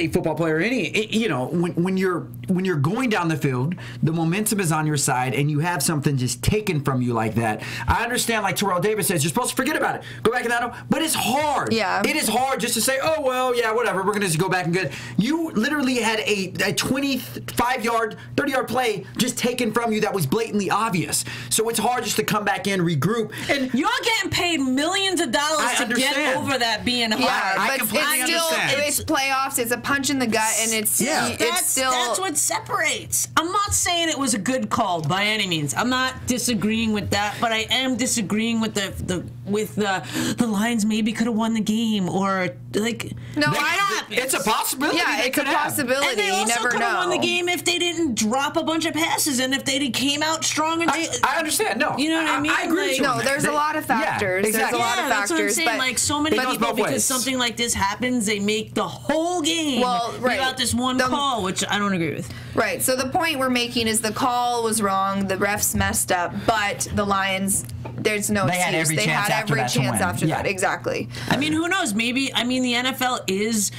football player, when you're going down the field, the momentum is on your side and you have something just taken from you like that. I understand, like Terrell Davis says, you're supposed to forget about it, go back in that, but it's hard. It is hard just to say, oh well, whatever, we're gonna just go back and get it. You literally had a 25-yard, 30-yard play just taken from you that was blatantly obvious. So it's hard just to come back in, regroup, and you're getting paid millions of dollars to get over that being hard. I completely understand. It's playoffs. It's a punch in the gut, and it's still that's what separates. I'm not saying it was a good call by any means. I'm not disagreeing with that, but I am disagreeing with the Lions maybe could have won the game, or it's a possibility. Yeah, it's a possibility. And they also could have won the game if they didn't drop a bunch of passes and if they came out strong. And I understand. No, you know what I mean. I agree with you. No, there's a lot of factors. Exactly. There's a lot of that's factors. What I'm saying. So many people, because something like this happens, they make the whole game about this one call, which I don't agree with. Right. So the point we're making is the call was wrong. The refs messed up, but the Lions, there's no excuse. They had every chance after that. Exactly. I mean, who knows? Maybe, the NFL is,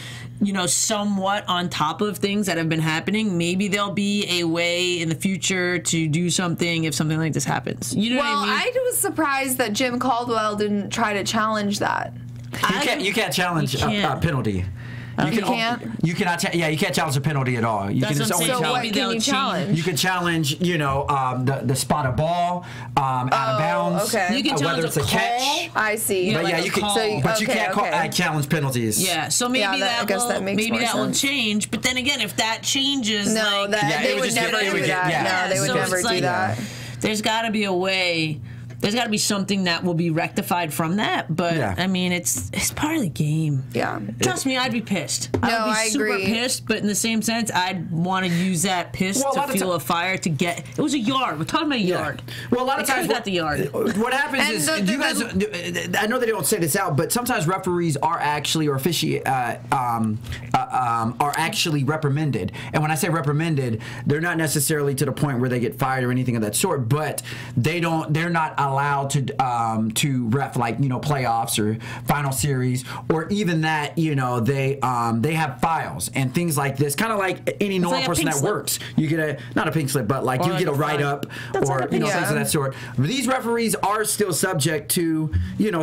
somewhat on top of things that have been happening. Maybe there'll be a way in the future to do something if something like this happens. You know what I mean? I was surprised that Jim Caldwell didn't try to challenge that. You can't challenge a penalty. You cannot. You can't challenge a penalty at all. You can just only challenge. What can you challenge? You can challenge, the spot of ball out of bounds. Okay. You can challenge whether it's a catch. I see. But you can't challenge penalties. Yeah. So maybe that will change. But then again, if that changes, they would never do that. No, they would never do that. There's got to be a way. There's got to be something that will be rectified from that, but it's part of the game. Yeah. Trust me, I'd be pissed. I would be super pissed, but in the same sense, I'd want to use that piss to fuel a fire to get. It was a yard. We're talking about a yard. Well, a lot of times got the yard. What happens is you guys. I know they don't say this out, but sometimes referees are actually are actually reprimanded. And when I say reprimanded, they're not necessarily to the point where they get fired or anything of that sort, but they're not allowed to ref playoffs or final series, or even that they have files and things like this, kind of like any normal person that works. You get not a pink slip, but you get a write-up or things of that sort. These referees are still subject to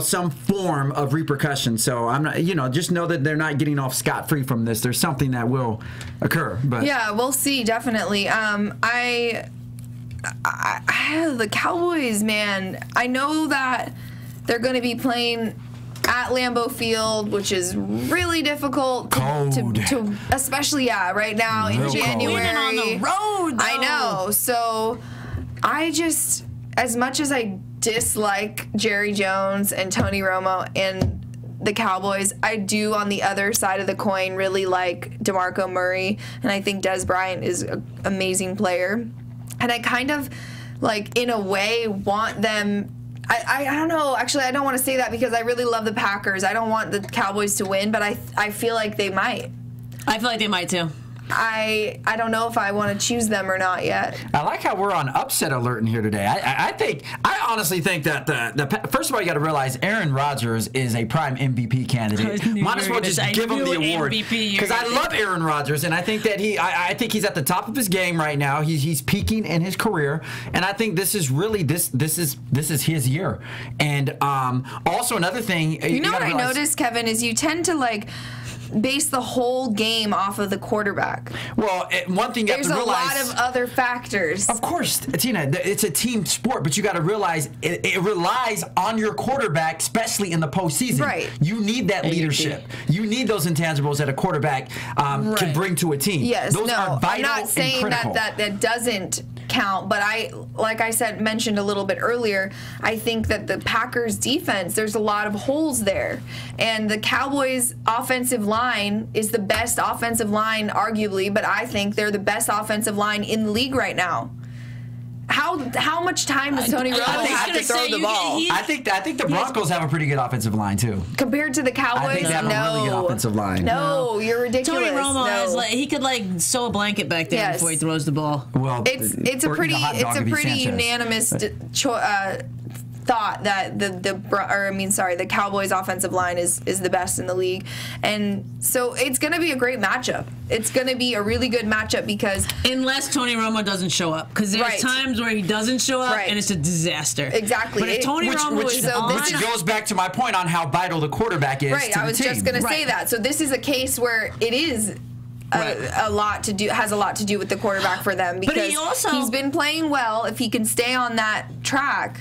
some form of repercussion. So I'm not just know that they're not getting off scot-free from this. There's something that will occur. But yeah, we'll see. Definitely. The Cowboys, man, I know that they're going to be playing at Lambeau Field, which is really difficult to especially right now in January. On the road, though. I know. So I just, as much as I dislike Jerry Jones and Tony Romo and the Cowboys, I do, on the other side of the coin, really like DeMarco Murray, and I think Dez Bryant is an amazing player. And I kind of, in a way, want them. I don't know. Actually, I don't want to say that because I really love the Packers. I don't want the Cowboys to win, but I feel like they might. I feel like they might, too. I don't know if I want to choose them or not yet. I like how we're on upset alert in here today. I honestly think that first of all, you got to realize Aaron Rodgers is a prime MVP candidate. Might as well just give him the award, because I love Aaron Rodgers, and I think that I think he's at the top of his game right now. He's peaking in his career, and I think this is really this is his year. And also another thing, you know what I noticed, Kevin, is you tend to base the whole game off of the quarterback. Well, one thing you have to realize... There's a lot of other factors. Of course, Tina, it's a team sport, but you got to realize it relies on your quarterback, especially in the postseason. Right. You need that leadership. You need those intangibles that a quarterback can bring to a team. Yes, those are vital. I'm not saying that doesn't count, but like I said, mentioned a little bit earlier, I think that the Packers defense, there's a lot of holes there, and the Cowboys offensive line is the best offensive line arguably, but I think they're the best offensive line in the league right now. How much time does Tony Romo have to throw the ball? I think the Broncos have a pretty good offensive line too. Compared to the Cowboys, I think they have a really good offensive line. No, you're ridiculous. Tony Romo he could sew a blanket back there before he throws the ball. Well, it's a pretty unanimous thought that the Cowboys offensive line is the best in the league, and so it's going to be a great matchup. It's going to be a really good matchup because unless Tony Romo doesn't show up, because there's times where he doesn't show up and it's a disaster. Exactly. But if Tony Romo is on, which goes back to my point on how vital the quarterback is. Right. To I was the team. just going to say that. So this is a case where it is. Has a lot to do with the quarterback for them because he's been playing well. If he can stay on that track,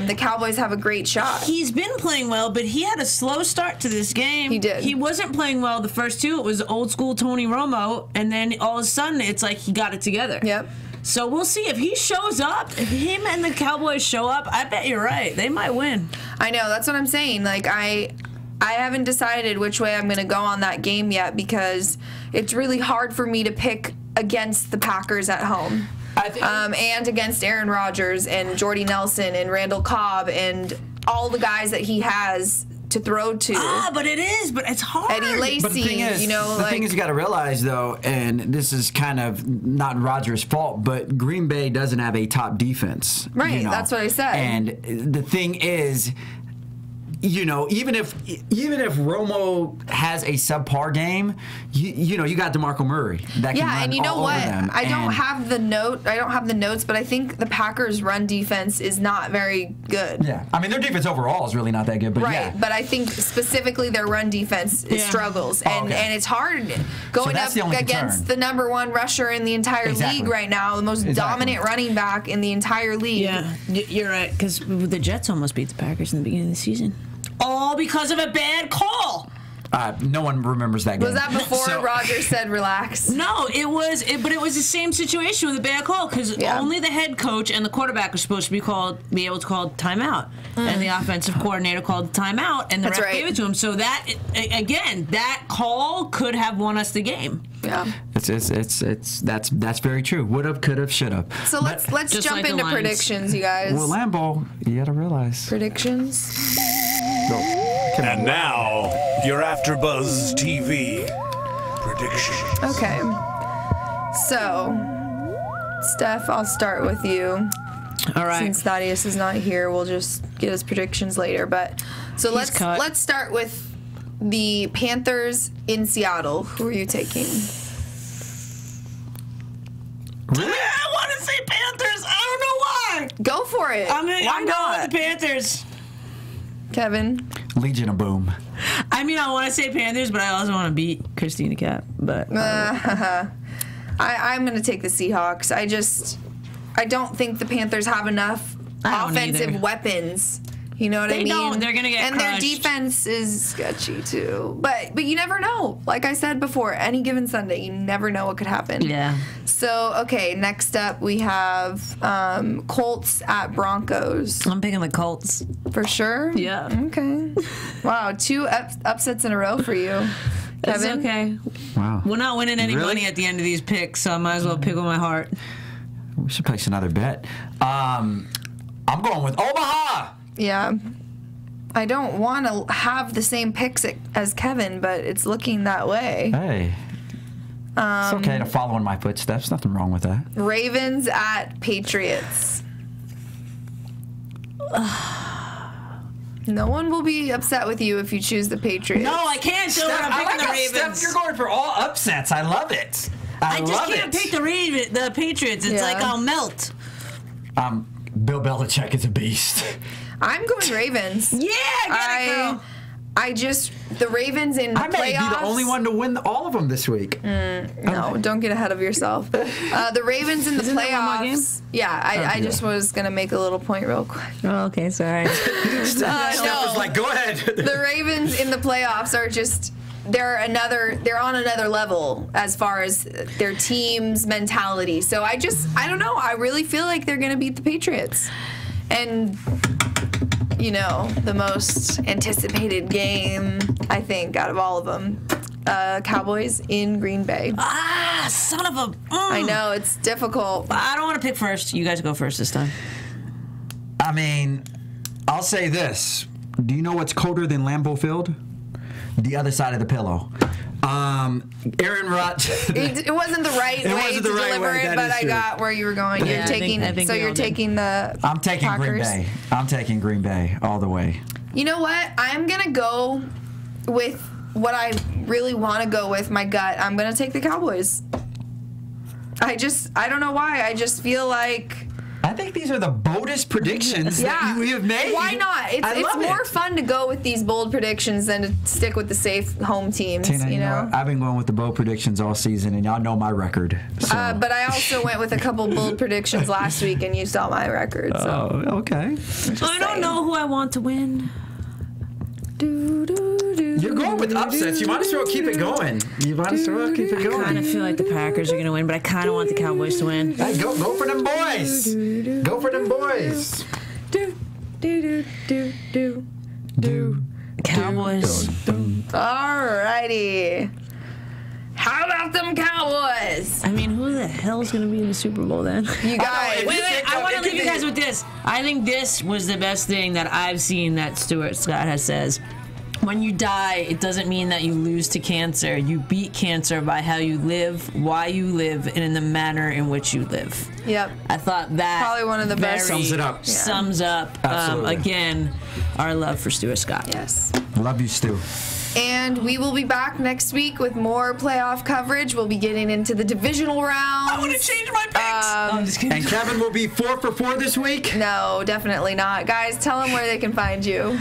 the Cowboys have a great shot. He's been playing well, but he had a slow start to this game. He did. He wasn't playing well the first two. It was old school Tony Romo, and then all of a sudden it's like he got it together. Yep. So we'll see if he shows up. If him and the Cowboys show up, I bet you're right. They might win. I know. That's what I'm saying. Like I haven't decided which way I'm going to go on that game yet because it's really hard for me to pick against the Packers at home. And against Aaron Rodgers and Jordy Nelson and Randall Cobb and all the guys that he has to throw to. But it's hard. Eddie Lacy, but the thing is, you got to realize though, and this is kind of not Rodgers' fault, but Green Bay doesn't have a top defense. Right, that's what I said. And the thing is, even if Romo has a subpar game, you got DeMarco Murray that can run and you know all what? over them. I don't have the notes, but I think the Packers' run defense is not very good. Yeah, I mean their defense overall is really not that good, but but I think specifically their run defense struggles, and it's hard going up against the #1 rusher in the entire league right now, the most dominant running back in the entire league. Yeah, you're right, because the Jets almost beat the Packers in the beginning of the season. All because of a bad call. No one remembers that game. Was that before Rodgers said relax? No, but it was the same situation with a bad call because only the head coach and the quarterback were supposed to be able to call timeout, and the offensive coordinator called timeout, and the ref gave it to him. So that call could have won us the game. Yeah, that's very true. Would have, could have, should have. So let's jump into predictions, you guys. Well, Lambeau, you got to realize predictions. And now, your AfterBuzz TV predictions. Okay. So, Steph, I'll start with you. All right. Since Thaddeus is not here, we'll just get his predictions later. But so let's start with the Panthers in Seattle. Who are you taking? Really? I want to say Panthers. I don't know why. Go for it. I'm going with the Panthers. Kevin? Legion of Boom. I mean, I want to say Panthers, but I also want to beat Christina Cap. But I'm going to take the Seahawks. I don't think the Panthers have enough offensive weapons. You know what I mean? They don't. They're going to get crushed. Their defense is sketchy, too. But you never know. Like I said before, any given Sunday, you never know what could happen. Yeah. So, okay, next up we have Colts at Broncos. I'm picking the Colts. For sure? Yeah. Okay. Wow, 2 upsets in a row for you. That's Kevin? okay. Wow. We're not winning any money at the end of these picks, so I might as well pick with my heart. We should place another bet. I'm going with Omaha. Yeah. I don't want to have the same picks as Kevin, but it's looking that way. Hey. It's okay to follow in my footsteps. Nothing wrong with that. Ravens at Patriots. No one will be upset with you if you choose the Patriots. No, I can't do it. I'm picking the Ravens. Steph, you're going for all upsets. I love it. I just can't pick the Patriots. It's like I'll melt. Bill Belichick is a beast. I'm going Ravens. Yeah, get it, girl. The Ravens in the I may playoffs. be the only one to win all of them this week. No, don't get ahead of yourself. The Ravens in the Isn't that one more game? playoffs. Yeah, I just was gonna make a little point real quick. Oh, okay, sorry. Steph was like, go ahead. The Ravens in the playoffs are just. They're on another level as far as their team's mentality. So I don't know. I really feel like they're gonna beat the Patriots. And the most anticipated game, I think, out of all of them, Cowboys in Green Bay. Ah, son of a... I know, it's difficult. I don't want to pick first. You guys go first this time. I mean, I'll say this. Do you know what's colder than Lambeau Field? The other side of the pillow. Aaron Rodgers. It wasn't the right way to deliver it, but I got where you were going. Yeah, You're taking the I'm taking Packers. Green Bay. I'm taking Green Bay all the way. You know what? I'm going to go with what I really want to go with, my gut. I'm going to take the Cowboys. I don't know why. I just feel like... I think these are the boldest predictions that we have made. Why not? It's more fun to go with these bold predictions than to stick with the safe home teams. Tina, you know, I've been going with the bold predictions all season, and y'all know my record. So. But I also went with a couple bold predictions last week, and you saw my record. So. Oh, okay. I don't know who I want to win. You're going with upsets. You might as well keep it going. I kind of feel like the Packers are going to win, but I kind of want the Cowboys to win. Hey, go for them boys. Go for them boys. Cowboys. Alrighty. How about them Cowboys? I mean, who the hell's going to be in the Super Bowl then? You guys. Wait, I want to leave you guys with this. I think this was the best thing that I've seen that Stuart Scott has says. When you die, it doesn't mean that you lose to cancer. You beat cancer by how you live, why you live, and in the manner in which you live. Yep. I thought that probably one of the best. Sums it up. Sums up, again, our love for Stuart Scott. Yes. Love you, Stu. And we will be back next week with more playoff coverage. We'll be getting into the divisional rounds. I want to change my picks. I'm just kidding. And Kevin will be 4 for 4 this week? No, definitely not. Guys, tell them where they can find you.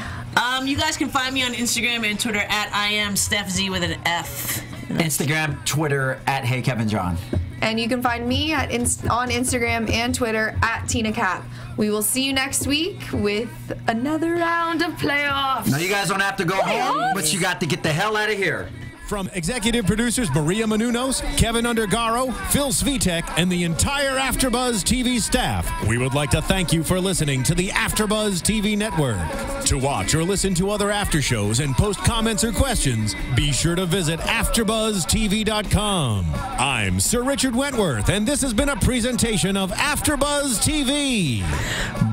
You guys can find me on Instagram and Twitter at I am Stef Z with an F. Instagram, Twitter at Hey Kevin John. And you can find me on Instagram and Twitter at Tina Cap. We will see you next week with another round of playoffs. Now you guys don't have to go home, but you got to get the hell out of here. From executive producers Maria Menounos, Kevin Undergaro, Phil Svitek, and the entire AfterBuzz TV staff, we would like to thank you for listening to the AfterBuzz TV network. To watch or listen to other after shows and post comments or questions, be sure to visit AfterBuzzTV.com. I'm Sir Richard Wentworth, and this has been a presentation of AfterBuzz TV.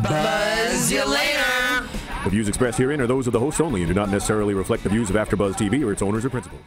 Buzz you later. The views expressed herein are those of the hosts only and do not necessarily reflect the views of AfterBuzz TV or its owners or principals.